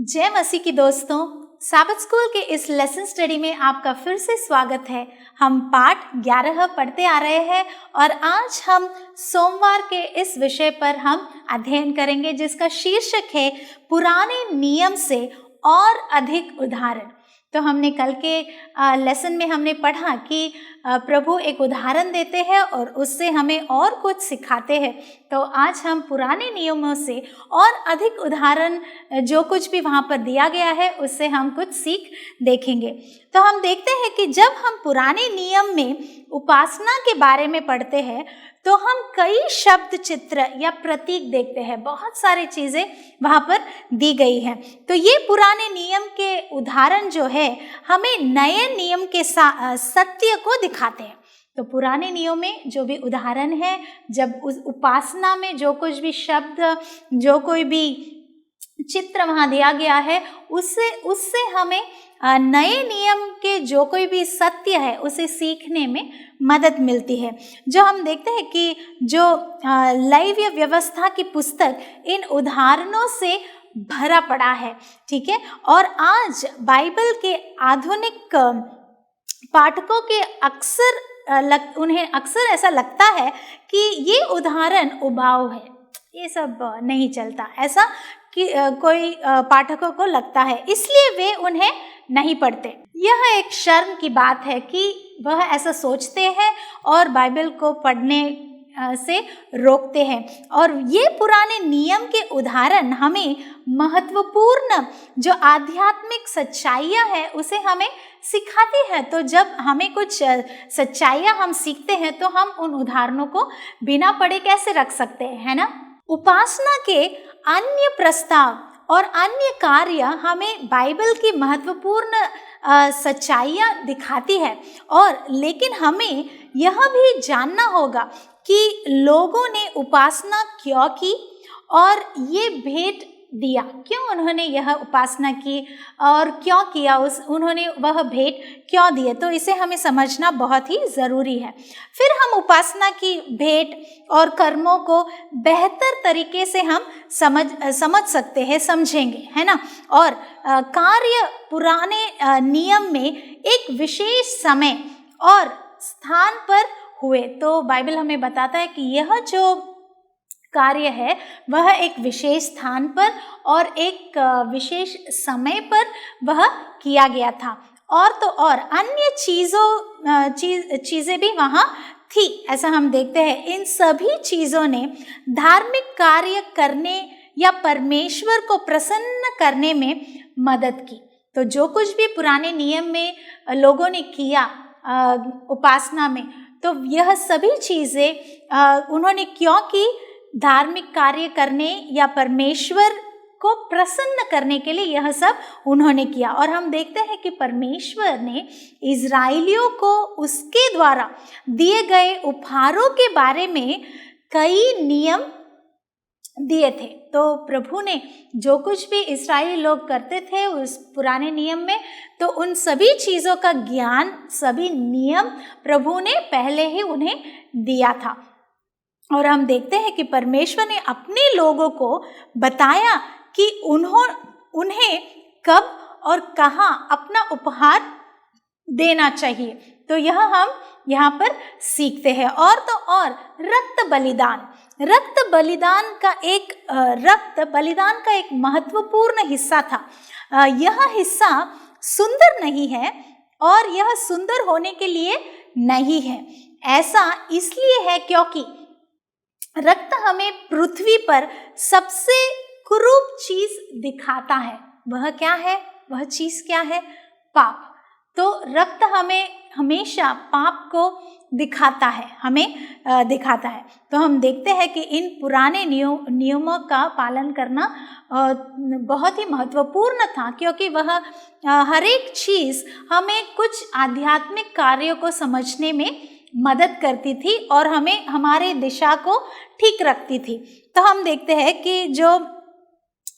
जय मसीह की दोस्तों, साबत स्कूल के इस लेसन स्टडी में आपका फिर से स्वागत है। हम पाठ 11 पढ़ते आ रहे हैं और आज हम सोमवार के इस विषय पर हम अध्ययन करेंगे जिसका शीर्षक है पुराने नियम से और अधिक उदाहरण। तो हमने कल के लेसन में हमने पढ़ा कि प्रभु एक उदाहरण देते हैं और उससे हमें और कुछ सिखाते हैं। तो आज हम पुराने नियमों से और अधिक उदाहरण जो कुछ भी वहाँ पर दिया गया है उससे हम कुछ सीख देखेंगे। तो हम देखते हैं कि जब हम पुराने नियम में उपासना के बारे में पढ़ते हैं तो हम कई शब्द चित्र या प्रतीक देखते हैं, बहुत सारी चीज़ें वहाँ पर दी गई हैं। तो ये पुराने नियम के उदाहरण जो है हमें नए नियम के सत्य को दिखाते हैं। तो पुराने नियम में जो भी उदाहरण है, जब उस उपासना में जो कुछ भी शब्द, जो कोई भी चित्र वहाँ दिया गया है, उससे हमें नए नियम के जो कोई भी सत्य है उसे सीखने में मदद मिलती है। जो हम देखते हैं कि जो लैवी व्यवस्था की पुस्तक इन उदाहरणों से भरा पड़ा है, ठीक है। और आज बाइबल के आधुनिक पाठकों के उन्हें अक्सर ऐसा लगता है कि ये उदाहरण उबाऊ है, ये सब नहीं चलता, ऐसा कि कोई पाठकों को लगता है, इसलिए वे उन्हें नहीं पढ़ते। यह एक शर्म की बात है कि वह ऐसा सोचते हैं और बाइबल को पढ़ने से रोकते हैं। और ये पुराने नियम के उदाहरण हमें महत्वपूर्ण जो आध्यात्मिक सच्चाइयाँ है उसे हमें सिखाती है। तो जब हमें कुछ सच्चाइयाँ हम सीखते हैं तो हम उन उदाहरणों को बिना पढ़े कैसे रख सकते हैं, है ना। उपासना के अन्य प्रस्ताव और अन्य कार्य हमें बाइबल की महत्वपूर्ण सच्चाइयाँ दिखाती है। और लेकिन हमें यह भी जानना होगा कि लोगों ने उपासना क्यों की और ये भेंट दिया, क्यों उन्होंने यह उपासना की और क्यों किया, उन्होंने वह भेंट क्यों दिए। तो इसे हमें समझना बहुत ही ज़रूरी है। फिर हम उपासना की भेंट और कर्मों को बेहतर तरीके से हम समझ सकते हैं, समझेंगे, है ना। और कार्य पुराने नियम में एक विशेष समय और स्थान पर हुए। तो बाइबल हमें बताता है कि यह जो कार्य है वह एक विशेष स्थान पर और एक विशेष समय पर वह किया गया था। और तो और अन्य चीज़ें भी वहाँ थी, ऐसा हम देखते हैं। इन सभी चीज़ों ने धार्मिक कार्य करने या परमेश्वर को प्रसन्न करने में मदद की। तो जो कुछ भी पुराने नियम में लोगों ने किया उपासना में, तो यह सभी चीज़ें उन्होंने क्यों की, धार्मिक कार्य करने या परमेश्वर को प्रसन्न करने के लिए यह सब उन्होंने किया। और हम देखते हैं कि परमेश्वर ने इज़राइलियों को उसके द्वारा दिए गए उपहारों के बारे में कई नियम दिए थे। तो प्रभु ने जो कुछ भी इस्राएली लोग करते थे उस पुराने नियम में, तो उन सभी चीज़ों का ज्ञान, सभी नियम प्रभु ने पहले ही उन्हें दिया था। और हम देखते हैं कि परमेश्वर ने अपने लोगों को बताया कि उन्हें कब और कहाँ अपना उपहार देना चाहिए। तो यह हम यहाँ पर सीखते हैं। और तो और रक्त बलिदान का एक महत्वपूर्ण हिस्सा था। यह हिस्सा सुंदर नहीं है और यह सुंदर होने के लिए नहीं है। ऐसा इसलिए है क्योंकि रक्त हमें पृथ्वी पर सबसे कुरूप चीज दिखाता है। वह क्या है? वह चीज क्या है? पाप। तो रक्त हमें हमेशा पाप को दिखाता है, तो हम देखते हैं कि इन पुराने नियमों का पालन करना बहुत ही महत्वपूर्ण था, क्योंकि वह हर एक चीज हमें कुछ आध्यात्मिक कार्यों को समझने में मदद करती थी और हमें हमारे दिशा को ठीक रखती थी। तो हम देखते हैं कि जो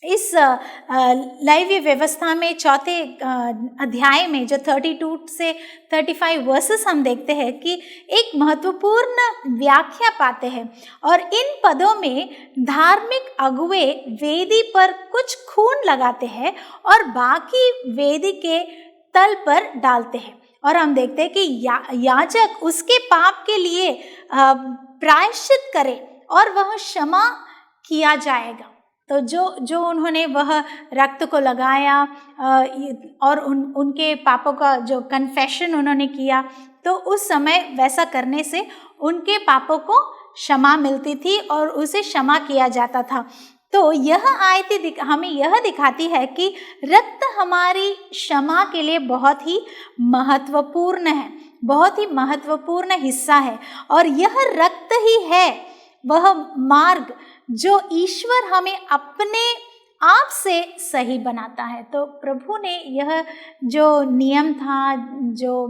इस लैवी व्यवस्था में चौथे अध्याय में जो 32 से 35 वर्सेस हम देखते हैं कि एक महत्वपूर्ण व्याख्या पाते हैं, और इन पदों में धार्मिक अगुवे वेदी पर कुछ खून लगाते हैं और बाकी वेदी के तल पर डालते हैं, और हम देखते हैं कि याजक उसके पाप के लिए प्रायश्चित करे और वह क्षमा किया जाएगा। तो जो उन्होंने वह रक्त को लगाया और उनके पापों का जो कन्फेशन उन्होंने किया, तो उस समय वैसा करने से उनके पापों को क्षमा मिलती थी और उसे क्षमा किया जाता था। तो यह आयत हमें यह दिखाती है कि रक्त हमारी क्षमा के लिए बहुत ही महत्वपूर्ण है, बहुत ही महत्वपूर्ण हिस्सा है, और यह रक्त ही है वह मार्ग जो ईश्वर हमें अपने आप से सही बनाता है। तो प्रभु ने यह जो नियम था, जो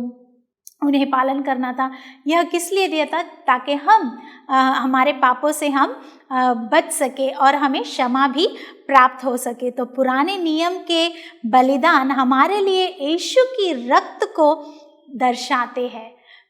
उन्हें पालन करना था, यह किस लिए दिया था? ताकि हम हमारे पापों से हम बच सके और हमें क्षमा भी प्राप्त हो सके। तो पुराने नियम के बलिदान हमारे लिए यीशु की रक्त को दर्शाते हैं।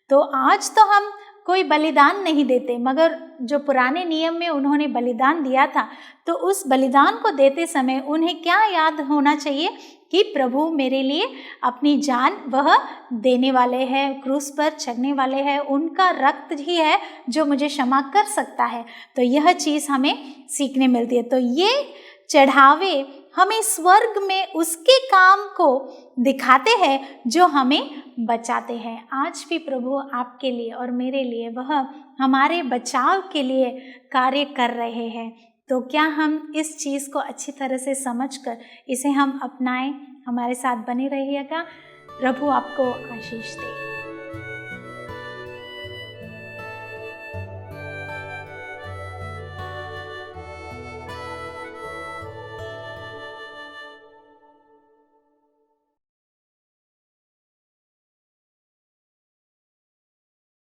तो आज तो हम कोई बलिदान नहीं देते, मगर जो पुराने नियम में उन्होंने बलिदान दिया था, तो उस बलिदान को देते समय उन्हें क्या याद होना चाहिए कि प्रभु मेरे लिए अपनी जान वह देने वाले हैं, क्रूस पर चढ़ने वाले हैं, उनका रक्त ही है जो मुझे क्षमा कर सकता है। तो यह चीज़ हमें सीखने मिलती है। तो ये चढ़ावे हमें स्वर्ग में उसके काम को दिखाते हैं जो हमें बचाते हैं। आज भी प्रभु आपके लिए और मेरे लिए वह हमारे बचाव के लिए कार्य कर रहे हैं। तो क्या हम इस चीज़ को अच्छी तरह से समझकर इसे हम अपनाएं? हमारे साथ बने रहिएगा। प्रभु आपको आशीष दे।